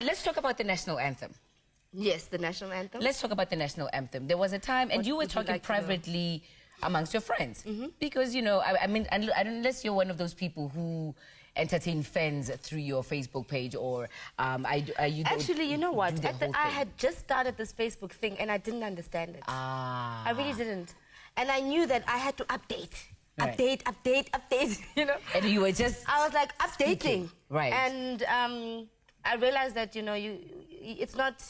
Let's talk about the national anthem. Yes, the national anthem. Let's talk about the national anthem. There was a time, and you were talking privately amongst your friends. Because, you know, I mean, unless you're one of those people who entertain fans through your Facebook page or you actually, you know what? I had just started this Facebook thing and I didn't understand it. I really didn't. And I knew that I had to update. Right. Update, you know. And you were just... I was like, updating. Speaking. Right. And I realized that, you know, it's not...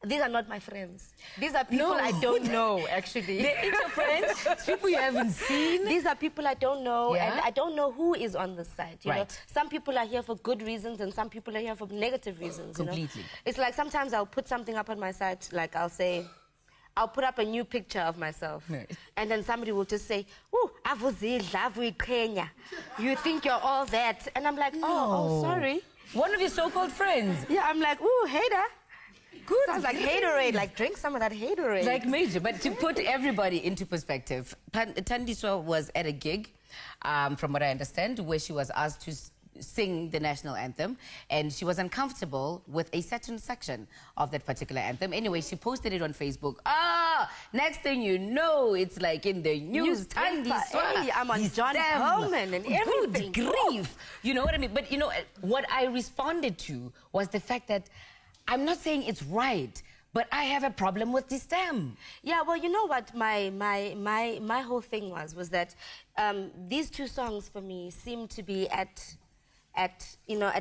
These are not my friends. These are people I don't know, actually. They're your friends? It's people you haven't seen? These are people I don't know, and I don't know who is on this side. You know? Some people are here for good reasons, and some people are here for negative reasons. Completely. You know? It's like sometimes I'll put something up on my site, like I'll say... I'll put up a new picture of myself. Right. And then somebody will just say, "Ooh, you think you're all that?" And I'm like, oh, sorry. One of your so-called friends. Yeah, I'm like, ooh, hater. Good. Sounds like haterade, like drink some of that haterade. Like major, but to put everybody into perspective, Thandiswa was at a gig, from what I understand, where she was asked to sing the national anthem, and she was uncomfortable with a certain section of that particular anthem. Anyway, she posted it on Facebook. Next thing you know, it's like in the news. Thandiswa, hey, I'm on John Coleman and everything. Good grief. You know what I mean? But you know, what I responded to was the fact that I'm not saying it's right, but I have a problem with this stem. Yeah, well, you know what my whole thing was that these two songs for me seem to be at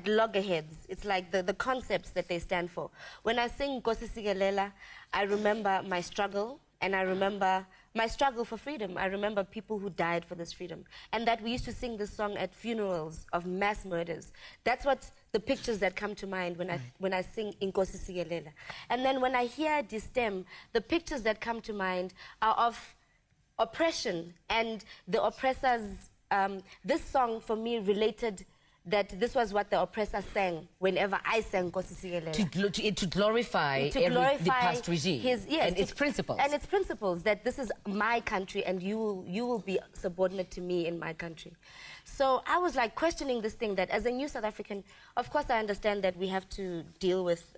loggerheads. It's like the concepts that they stand for. When I sing Nkosi Sikelel, I remember my struggle, and I remember my struggle for freedom. I remember people who died for this freedom. And that we used to sing this song at funerals of mass murders. That's what the pictures that come to mind when I sing Nkosi Sikelel. And then when I hear Distem, the pictures that come to mind are of oppression and the oppressors. This song for me related that this was what the oppressor sang whenever I sang Nkosi Sikelel. To glorify the past regime and its principles. And its principles, that this is my country and you will be subordinate to me in my country. So I was like questioning this thing that as a new South African, of course I understand that we have to deal with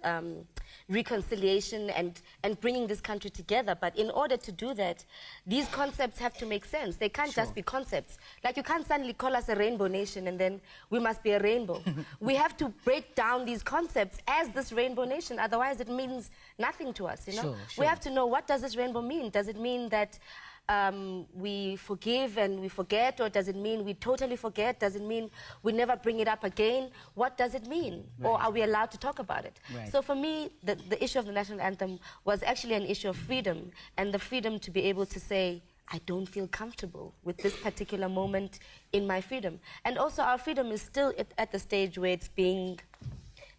reconciliation and bringing this country together. But in order to do that, these concepts have to make sense. They can't just be concepts. Like you can't suddenly call us a rainbow nation and then we must be a rainbow. We have to break down these concepts as this rainbow nation. Otherwise it means nothing to us, you know? We have to know, what does this rainbow mean? Does it mean that we forgive and we forget, or does it mean we totally forget? Does it mean we never bring it up again? What does it mean? Or are we allowed to talk about it? So for me, the issue of the national anthem was actually an issue of freedom, and the freedom to be able to say, I don't feel comfortable with this particular moment in my freedom. And also our freedom is still at the stage where it's being...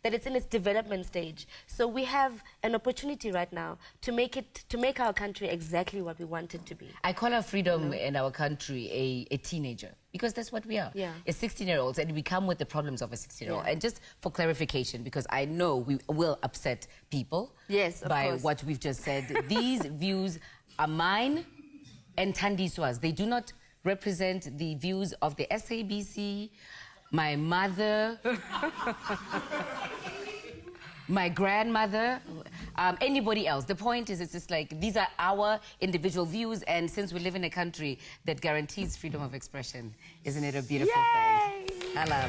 that it's in its development stage. So we have an opportunity right now to make our country exactly what we want it to be. I call our freedom in our country a teenager, because that's what we are. A 16-year-olds, and we come with the problems of a 16-year-old. And just for clarification, because I know we will upset people by what we've just said, these views are mine and Thandiswa's. They do not represent the views of the SABC, my mother, my grandmother, anybody else. The point is, it's just like, these are our individual views, and since we live in a country that guarantees freedom of expression, isn't it a beautiful thing? Hello.